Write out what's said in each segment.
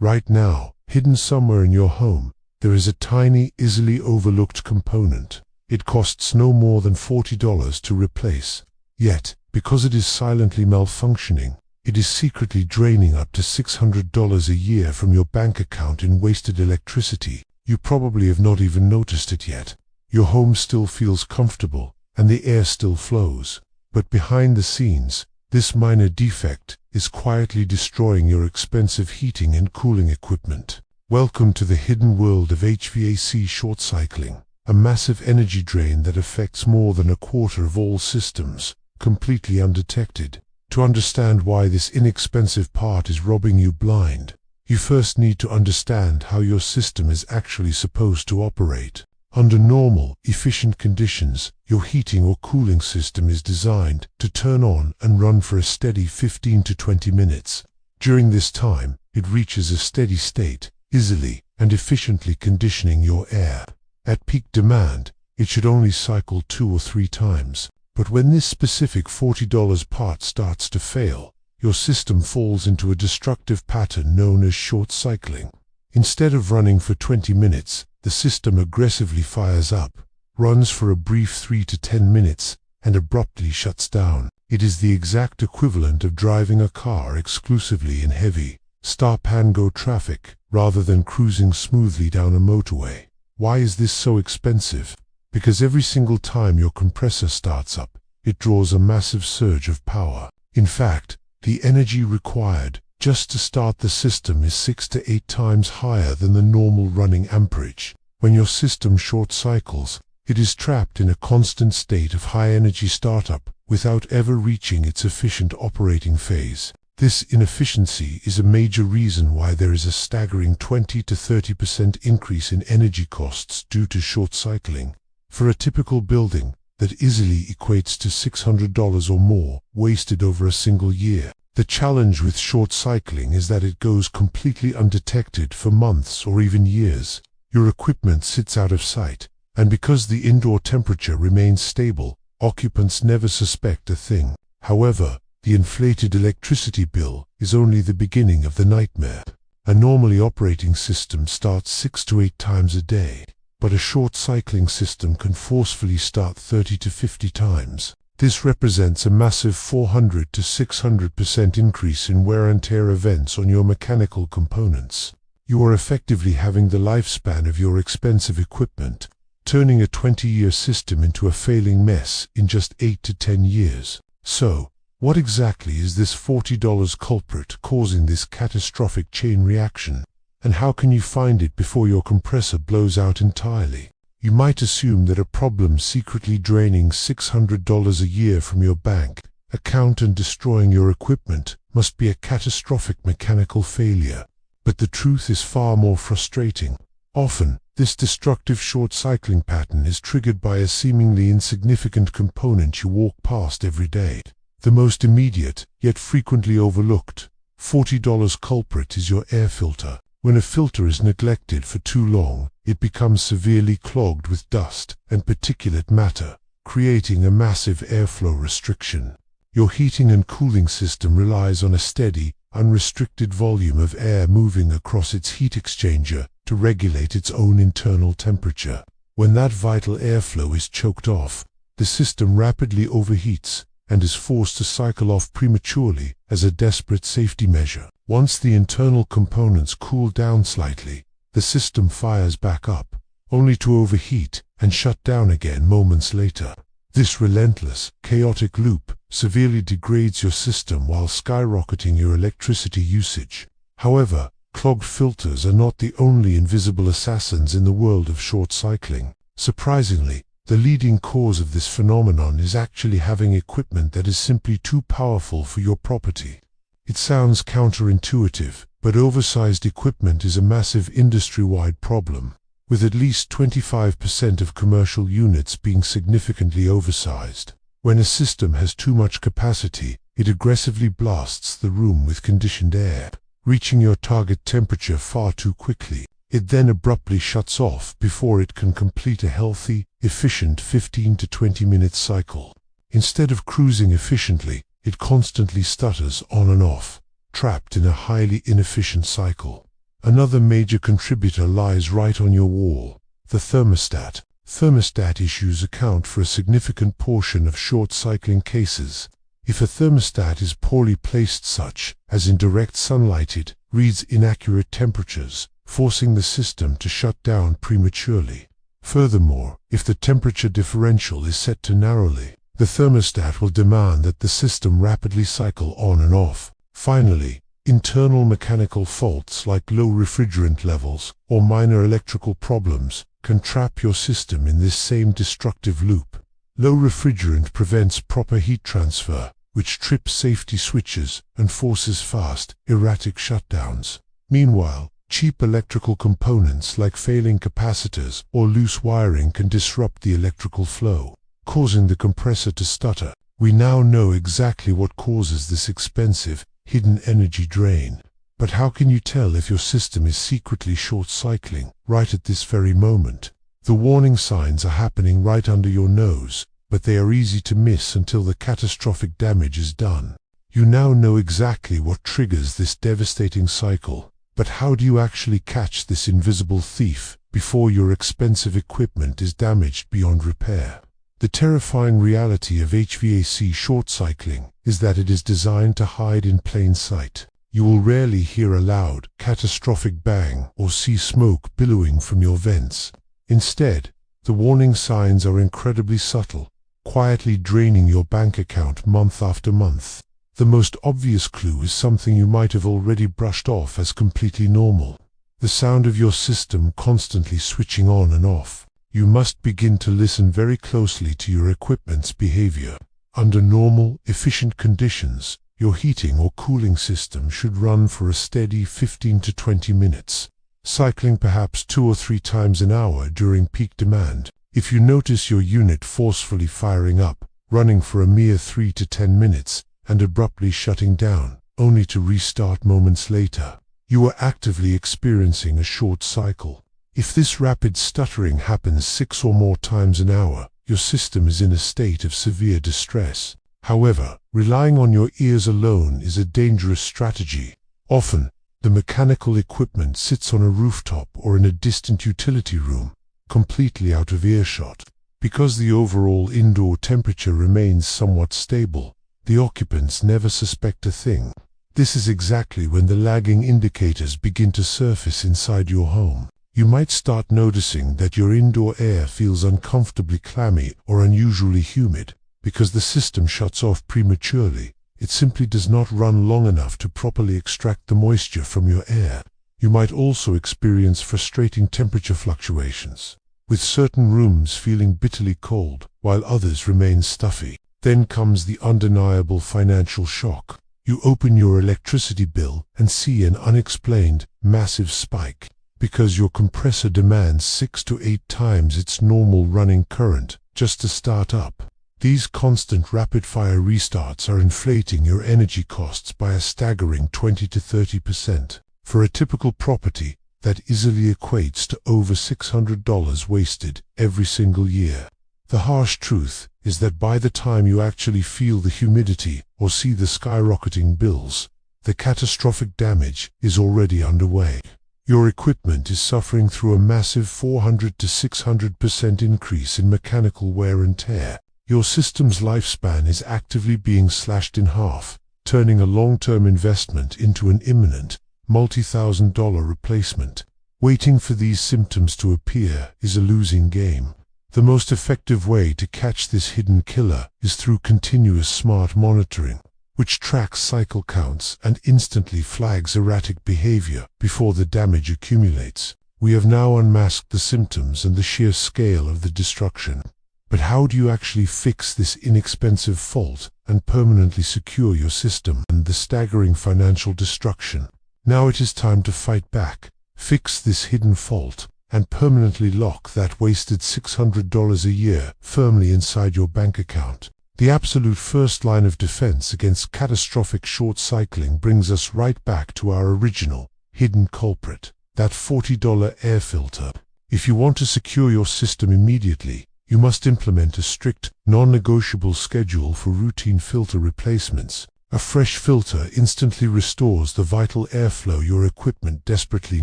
Right now, hidden somewhere in your home, there is a tiny, easily overlooked component. It costs no more than $40 to replace. Yet, because it is silently malfunctioning, it is secretly draining up to $600 a year from your bank account in wasted electricity. You probably have not even noticed it yet. Your home still feels comfortable, and the air still flows. But behind the scenes, this minor defect is quietly destroying your expensive heating and cooling equipment. Welcome to the hidden world of HVAC short cycling, a massive energy drain that affects more than a quarter of all systems, completely undetected. To understand why this inexpensive part is robbing you blind, you first need to understand how your system is actually supposed to operate. Under normal, efficient conditions, your heating or cooling system is designed to turn on and run for a steady 15 to 20 minutes. During this time, it reaches a steady state, easily and efficiently conditioning your air. At peak demand, it should only cycle 2 or 3 times. But when this specific $40 part starts to fail, your system falls into a destructive pattern known as short cycling. Instead of running for 20 minutes, the system aggressively fires up, runs for a brief 3 to 10 minutes, and abruptly shuts down. It is the exact equivalent of driving a car exclusively in heavy, stop-and-go traffic, rather than cruising smoothly down a motorway. Why is this so expensive? Because every single time your compressor starts up, it draws a massive surge of power. In fact, the energy required just to start the system is 6 to 8 times higher than the normal running amperage. When your system short cycles, it is trapped in a constant state of high energy startup without ever reaching its efficient operating phase. This inefficiency is a major reason why there is a staggering 20 to 30% increase in energy costs due to short cycling. For a typical building, that easily equates to $600 or more wasted over a single year. The challenge with short cycling is that it goes completely undetected for months or even years. Your equipment sits out of sight, and because the indoor temperature remains stable, occupants never suspect a thing. However, the inflated electricity bill is only the beginning of the nightmare. A normally operating system starts 6 to 8 times a day. But a short cycling system can forcefully start 30 to 50 times. This represents a massive 400 to 600% increase in wear and tear events on your mechanical components. You are effectively having the lifespan of your expensive equipment, turning a 20-year system into a failing mess in just 8 to 10 years. So, what exactly is this $40 culprit causing this catastrophic chain reaction? And how can you find it before your compressor blows out entirely? You might assume that a problem secretly draining $600 a year from your bank account and destroying your equipment must be a catastrophic mechanical failure. But the truth is far more frustrating. Often, this destructive short cycling pattern is triggered by a seemingly insignificant component you walk past every day. The most immediate, yet frequently overlooked, $40 culprit is your air filter. When a filter is neglected for too long, it becomes severely clogged with dust and particulate matter, creating a massive airflow restriction. Your heating and cooling system relies on a steady, unrestricted volume of air moving across its heat exchanger to regulate its own internal temperature. When that vital airflow is choked off, the system rapidly overheats and is forced to cycle off prematurely as a desperate safety measure. Once the internal components cool down slightly, the system fires back up, only to overheat and shut down again moments later. This relentless, chaotic loop severely degrades your system while skyrocketing your electricity usage. However, clogged filters are not the only invisible assassins in the world of short cycling. Surprisingly, the leading cause of this phenomenon is actually having equipment that is simply too powerful for your property. It sounds counterintuitive, but oversized equipment is a massive industry-wide problem, with at least 25% of commercial units being significantly oversized. When a system has too much capacity, it aggressively blasts the room with conditioned air, reaching your target temperature far too quickly. It then abruptly shuts off before it can complete a healthy, efficient 15 to 20 minute cycle. Instead of cruising efficiently, it constantly stutters on and off, trapped in a highly inefficient cycle. Another major contributor lies right on your wall: the thermostat. Thermostat issues account for a significant portion of short-cycling cases. If a thermostat is poorly placed, such as in direct sunlight, it reads inaccurate temperatures, forcing the system to shut down prematurely. Furthermore, if the temperature differential is set too narrowly, the thermostat will demand that the system rapidly cycle on and off. Finally, internal mechanical faults like low refrigerant levels or minor electrical problems can trap your system in this same destructive loop. Low refrigerant prevents proper heat transfer, which trips safety switches and forces fast, erratic shutdowns. Meanwhile, cheap electrical components like failing capacitors or loose wiring can disrupt the electrical flow, causing the compressor to stutter. We now know exactly what causes this expensive, hidden energy drain. But how can you tell if your system is secretly short-cycling right at this very moment? The warning signs are happening right under your nose, but they are easy to miss until the catastrophic damage is done. You now know exactly what triggers this devastating cycle, but how do you actually catch this invisible thief before your expensive equipment is damaged beyond repair? The terrifying reality of HVAC short-cycling is that it is designed to hide in plain sight. You will rarely hear a loud, catastrophic bang or see smoke billowing from your vents. Instead, the warning signs are incredibly subtle, quietly draining your bank account month after month. The most obvious clue is something you might have already brushed off as completely normal: the sound of your system constantly switching on and off. You must begin to listen very closely to your equipment's behavior. Under normal, efficient conditions, your heating or cooling system should run for a steady 15 to 20 minutes, cycling perhaps 2 or 3 times an hour during peak demand. If you notice your unit forcefully firing up, running for a mere 3 to 10 minutes, and abruptly shutting down, only to restart moments later, you are actively experiencing a short cycle. If this rapid stuttering happens 6 or more times an hour, your system is in a state of severe distress. However, relying on your ears alone is a dangerous strategy. Often, the mechanical equipment sits on a rooftop or in a distant utility room, completely out of earshot. Because the overall indoor temperature remains somewhat stable, the occupants never suspect a thing. This is exactly when the lagging indicators begin to surface inside your home. You might start noticing that your indoor air feels uncomfortably clammy or unusually humid. Because the system shuts off prematurely, it simply does not run long enough to properly extract the moisture from your air. You might also experience frustrating temperature fluctuations, with certain rooms feeling bitterly cold while others remain stuffy. Then comes the undeniable financial shock. You open your electricity bill and see an unexplained, massive spike, because your compressor demands 6 to 8 times its normal running current just to start up. These constant rapid-fire restarts are inflating your energy costs by a staggering 20 to 30%. For a typical property, that easily equates to over $600 wasted every single year. The harsh truth is that by the time you actually feel the humidity or see the skyrocketing bills, the catastrophic damage is already underway. Your equipment is suffering through a massive 400 to 600% increase in mechanical wear and tear. Your system's lifespan is actively being slashed in half, turning a long-term investment into an imminent, multi-thousand-dollar replacement. Waiting for these symptoms to appear is a losing game. The most effective way to catch this hidden killer is through continuous smart monitoring, which tracks cycle counts and instantly flags erratic behavior before the damage accumulates. We have now unmasked the symptoms and the sheer scale of the destruction. But how do you actually fix this inexpensive fault and permanently secure your system and the staggering financial destruction? Now it is time to fight back, fix this hidden fault, and permanently lock that wasted $600 a year firmly inside your bank account. The absolute first line of defense against catastrophic short cycling brings us right back to our original, hidden culprit, that $40 air filter. If you want to secure your system immediately, you must implement a strict, non-negotiable schedule for routine filter replacements. A fresh filter instantly restores the vital airflow your equipment desperately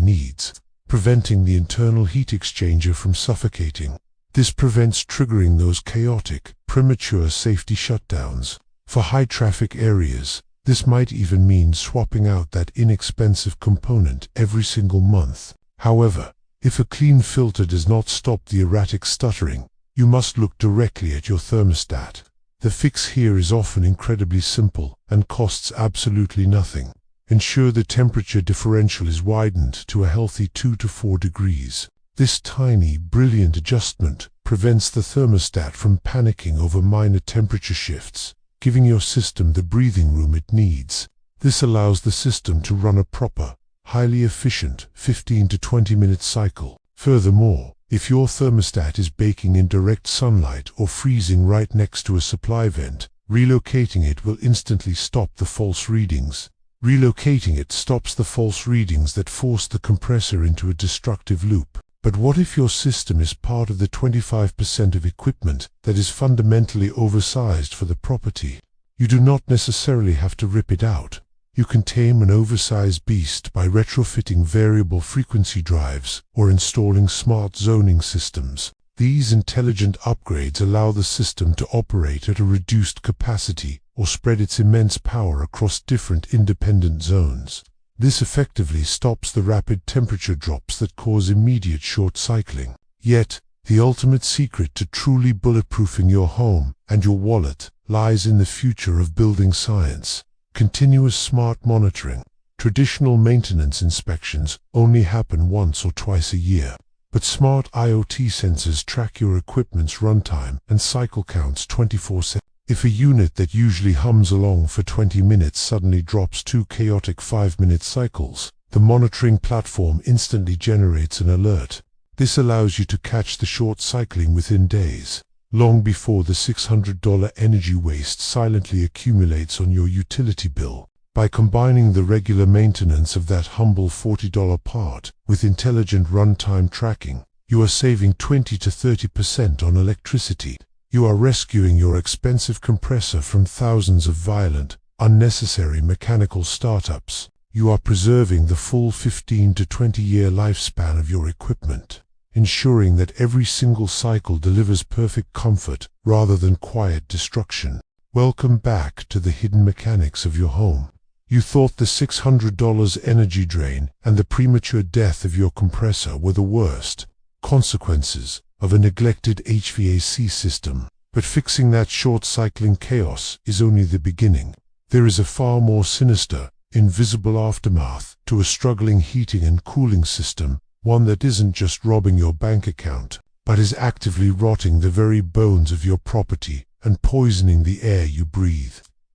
needs, preventing the internal heat exchanger from suffocating. This prevents triggering those chaotic, premature safety shutdowns. For high-traffic areas, this might even mean swapping out that inexpensive component every single month. However, if a clean filter does not stop the erratic stuttering, you must look directly at your thermostat. The fix here is often incredibly simple and costs absolutely nothing. Ensure the temperature differential is widened to a healthy 2 to 4 degrees. This tiny, brilliant adjustment prevents the thermostat from panicking over minor temperature shifts, giving your system the breathing room it needs. This allows the system to run a proper, highly efficient 15 to 20 minute cycle. Furthermore, if your thermostat is baking in direct sunlight or freezing right next to a supply vent, relocating it will instantly stop the false readings. Relocating it stops the false readings that force the compressor into a destructive loop. But what if your system is part of the 25% of equipment that is fundamentally oversized for the property? You do not necessarily have to rip it out. You can tame an oversized beast by retrofitting variable frequency drives or installing smart zoning systems. These intelligent upgrades allow the system to operate at a reduced capacity or spread its immense power across different independent zones. This effectively stops the rapid temperature drops that cause immediate short cycling. Yet, the ultimate secret to truly bulletproofing your home and your wallet lies in the future of building science. Continuous smart monitoring. Traditional maintenance inspections only happen once or twice a year, but smart IoT sensors track your equipment's runtime and cycle counts 24/7. If a unit that usually hums along for 20 minutes suddenly drops 2 chaotic 5-minute cycles, the monitoring platform instantly generates an alert. This allows you to catch the short cycling within days, long before the $600 energy waste silently accumulates on your utility bill. By combining the regular maintenance of that humble $40 part with intelligent runtime tracking, you are saving 20 to 30% on electricity. You are rescuing your expensive compressor from thousands of violent, unnecessary mechanical startups. You are preserving the full 15 to 20-year lifespan of your equipment, ensuring that every single cycle delivers perfect comfort rather than quiet destruction. Welcome back to the hidden mechanics of your home. You thought the $600 energy drain and the premature death of your compressor were the worst consequences of a neglected HVAC system, but fixing that short-cycling chaos is only the beginning. There is a far more sinister, invisible aftermath to a struggling heating and cooling system, one that isn't just robbing your bank account, but is actively rotting the very bones of your property and poisoning the air you breathe.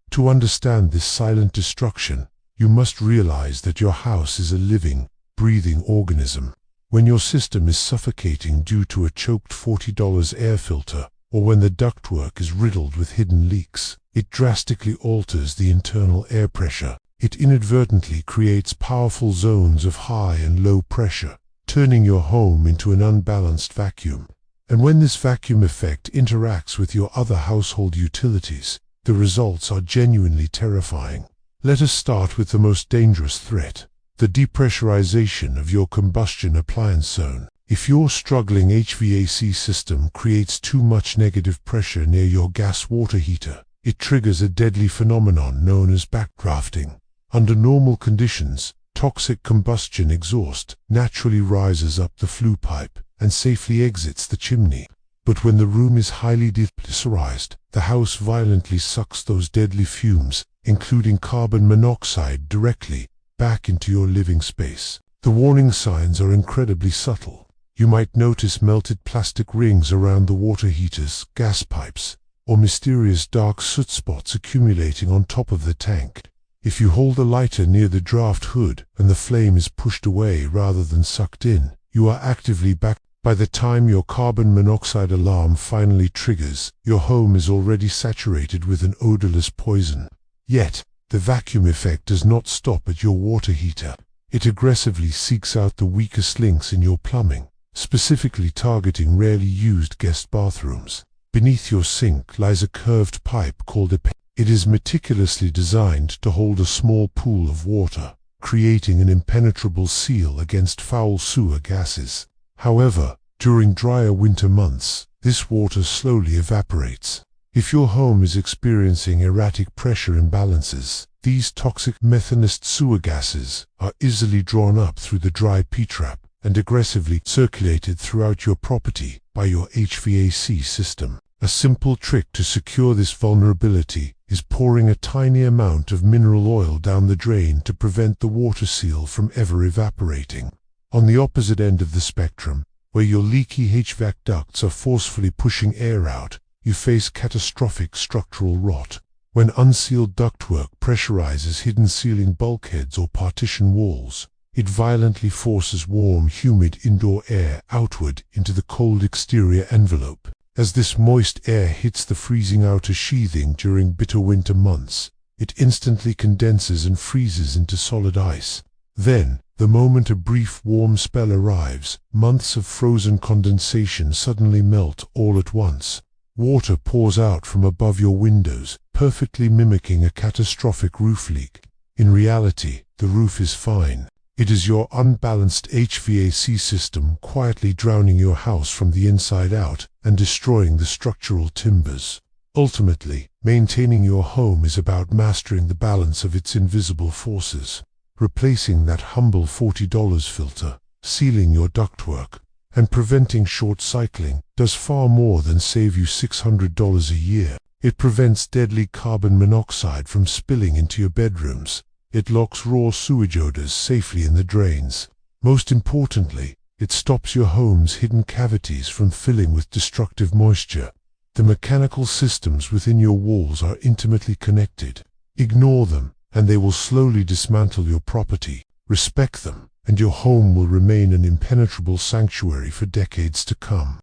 To understand this silent destruction, you must realize that your house is a living, breathing organism. When your system is suffocating due to a choked $40 air filter, or when the ductwork is riddled with hidden leaks, it drastically alters the internal air pressure. It inadvertently creates powerful zones of high and low pressure, turning your home into an unbalanced vacuum. And when this vacuum effect interacts with your other household utilities, the results are genuinely terrifying. Let us start with the most dangerous threat: the depressurization of your combustion appliance zone. If your struggling HVAC system creates too much negative pressure near your gas water heater, it triggers a deadly phenomenon known as backdrafting. Under normal conditions, toxic combustion exhaust naturally rises up the flue pipe and safely exits the chimney. But when the room is highly depressurized, the house violently sucks those deadly fumes, including carbon monoxide, directly back into your living space. The warning signs are incredibly subtle. You might notice melted plastic rings around the water heaters, gas pipes, or mysterious dark soot spots accumulating on top of the tank. If you hold the lighter near the draft hood and the flame is pushed away rather than sucked in, you are actively back. By the time your carbon monoxide alarm finally triggers, your home is already saturated with an odorless poison. Yet, the vacuum effect does not stop at your water heater. It aggressively seeks out the weakest links in your plumbing, specifically targeting rarely used guest bathrooms. Beneath your sink lies a curved pipe called a It is meticulously designed to hold a small pool of water, creating an impenetrable seal against foul sewer gases. However, during drier winter months, this water slowly evaporates. If your home is experiencing erratic pressure imbalances, these toxic methanized sewer gases are easily drawn up through the dry P-trap and aggressively circulated throughout your property by your HVAC system. A simple trick to secure this vulnerability is pouring a tiny amount of mineral oil down the drain to prevent the water seal from ever evaporating. On the opposite end of the spectrum, where your leaky HVAC ducts are forcefully pushing air out, you face catastrophic structural rot. When unsealed ductwork pressurizes hidden ceiling bulkheads or partition walls, it violently forces warm, humid indoor air outward into the cold exterior envelope. As this moist air hits the freezing outer sheathing during bitter winter months, it instantly condenses and freezes into solid ice. Then, the moment a brief warm spell arrives, months of frozen condensation suddenly melt all at once. Water pours out from above your windows, perfectly mimicking a catastrophic roof leak. In reality, the roof is fine. It is your unbalanced HVAC system quietly drowning your house from the inside out and destroying the structural timbers. Ultimately, maintaining your home is about mastering the balance of its invisible forces. Replacing that humble $40 filter, sealing your ductwork, and preventing short cycling does far more than save you $600 a year. It prevents deadly carbon monoxide from spilling into your bedrooms. It locks raw sewage odors safely in the drains. Most importantly, it stops your home's hidden cavities from filling with destructive moisture. The mechanical systems within your walls are intimately connected. Ignore them, and they will slowly dismantle your property. Respect them, and your home will remain an impenetrable sanctuary for decades to come.